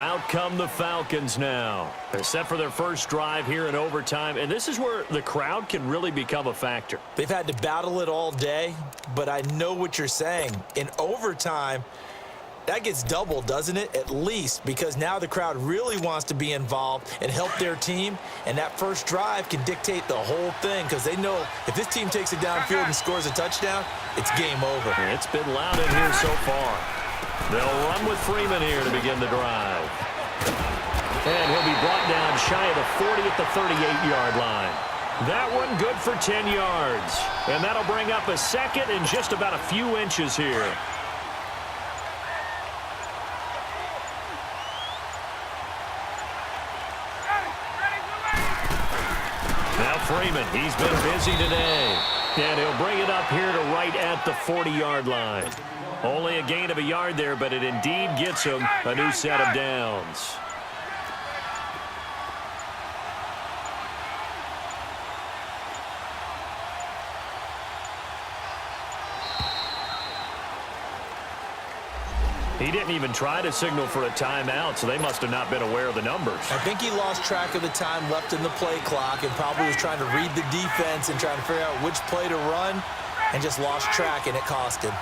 Out come the Falcons now. They're set for their first drive here in overtime, and this is where the crowd can really become a factor. They've had to battle it all day, but I know what you're saying. In overtime, that gets doubled, doesn't it? At least, because now the crowd really wants to be involved and help their team, and that first drive can dictate the whole thing because they know if this team takes it downfield and scores a touchdown, it's game over. It's been loud in here so far. They'll run with Freeman here to begin the drive. And he'll be brought down shy of the 40 at the 38-yard line. That one good for 10 yards. And that'll bring up a second and just about a few inches here. Now Freeman, he's been busy today. And he'll bring it up here to right at the 40-yard line. Only a gain of a yard there, but it indeed gets him a new set of downs. He didn't even try to signal for a timeout, so they must have not been aware of the numbers. I think he lost track of the time left in the play clock and probably was trying to read the defense and trying to figure out which play to run and just lost track, and it cost him.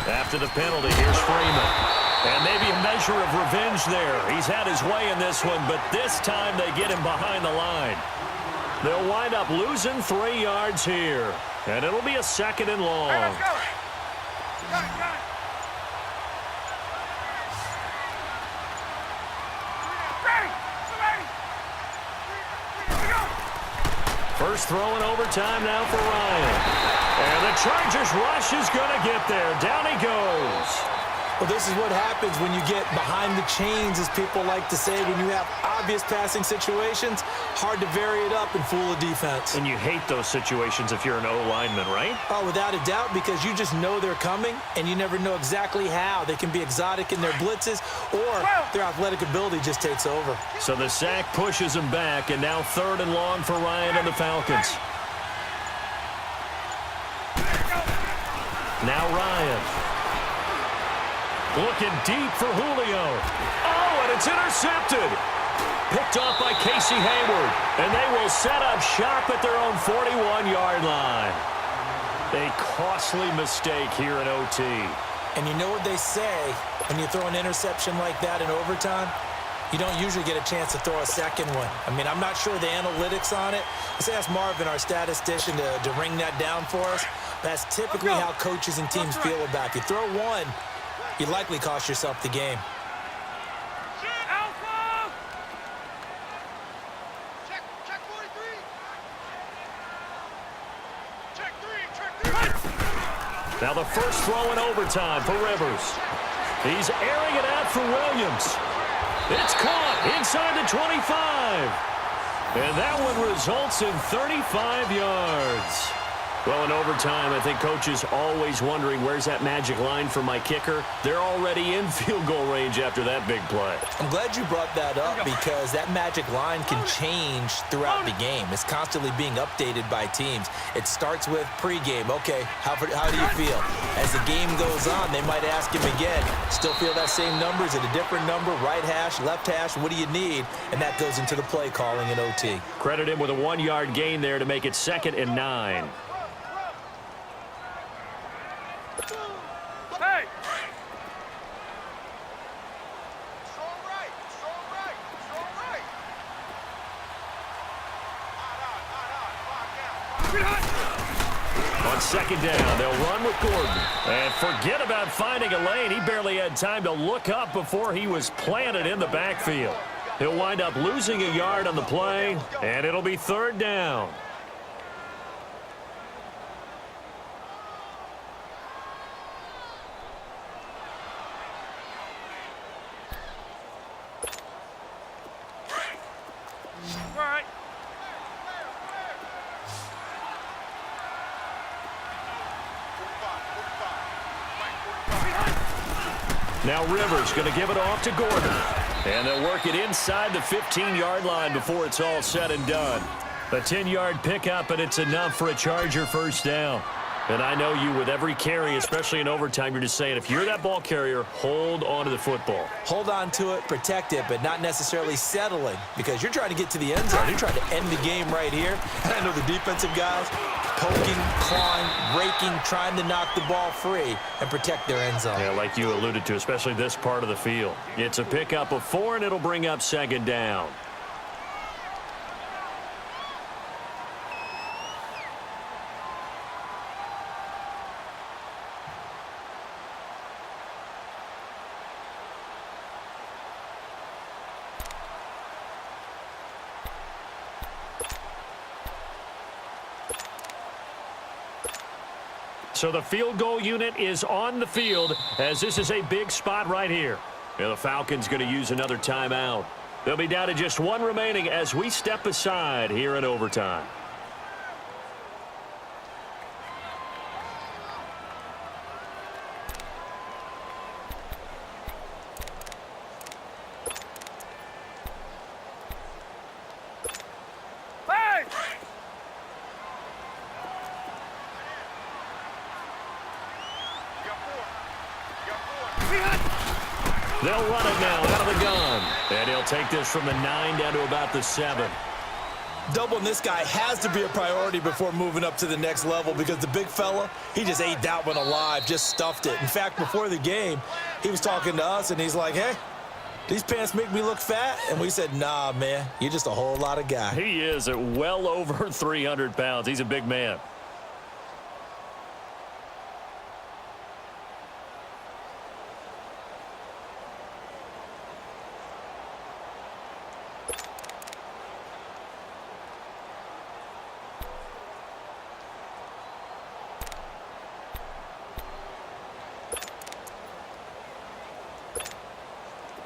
After the penalty, here's Freeman. And maybe a measure of revenge there. He's had his way in this one, but this time they get him behind the line. They'll wind up losing 3 yards here. And it'll be a second and long. Hey, let's go. Got it. First throw in overtime now for Ryan. And the Chargers rush is going to get there. Down he goes. Well, this is what happens when you get behind the chains, as people like to say, when you have obvious passing situations. Hard to vary it up and fool a defense. And you hate those situations if you're an O-lineman, right? Oh, without a doubt, because you just know they're coming, and you never know exactly how. They can be exotic in their blitzes, or their athletic ability just takes over. So the sack pushes him back, and now third and long for Ryan and the Falcons. Now Ryan. Looking deep for Julio. Oh, and it's intercepted. Picked off by Casey Hayward. And they will set up shop at their own 41-yard line. A costly mistake here in OT. And you know what they say, when you throw an interception like that in overtime, you don't usually get a chance to throw a second one. I mean, I'm not sure the analytics on it. Let's ask Marvin, our statistician, to ring that down for us. That's typically how coaches and teams feel about it. You throw one, you likely cost yourself the game. Check 43. Check 3. Now the first throw in overtime for Rivers. He's airing it out for Williams. It's caught inside the 25. And that one results in 35 yards. Well, in overtime, I think coaches always wondering, where's that magic line for my kicker? They're already in field goal range after that big play. I'm glad you brought that up because that magic line can change throughout the game. It's constantly being updated by teams. It starts with pregame. Okay, how do you feel? As the game goes on, they might ask him again, still feel that same number? Is it a different number? Right hash, left hash, what do you need? And that goes into the play calling in OT. Credit him with a 1-yard gain there to make it 2nd and 9. Hey! On 2nd down, they'll run with Gordon. And forget about finding a lane. He barely had time to look up before he was planted in the backfield. He'll wind up losing a yard on the play, and it'll be 3rd down. Right. Now Rivers going to give it off to Gordon. And they'll work it inside the 15-yard line before it's all said and done. A 10-yard pickup, and it's enough for a Charger first down. And I know you, with every carry, especially in overtime, you're just saying, if you're that ball carrier, hold on to the football. Hold on to it, protect it, but not necessarily settling, because you're trying to get to the end zone. You're trying to end the game right here. And I know the defensive guys poking, clawing, raking, trying to knock the ball free and protect their end zone. Yeah, like you alluded to, especially this part of the field. It's a pickup of 4, and it'll bring up second down. So the field goal unit is on the field, as this is a big spot right here. And the Falcons going to use another timeout. They'll be down to just 1 remaining as we step aside here in overtime. They'll run it now out of the gun. And he'll take this from the 9 down to about the 7. Doubling this guy has to be a priority before moving up to the next level, because the big fella, he just ate that one alive, just stuffed it. In fact, before the game, he was talking to us, and he's like, hey, these pants make me look fat? And we said, nah, man, you're just a whole lot of guy. He is at well over 300 pounds. He's a big man.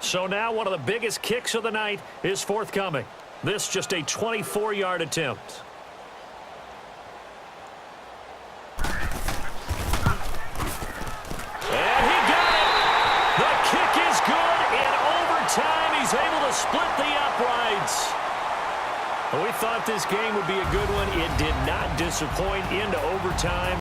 So now one of the biggest kicks of the night is forthcoming. This just a 24-yard attempt. And he got it. The kick is good. In overtime, he's able to split the uprights. We thought this game would be a good one. It did not disappoint into overtime.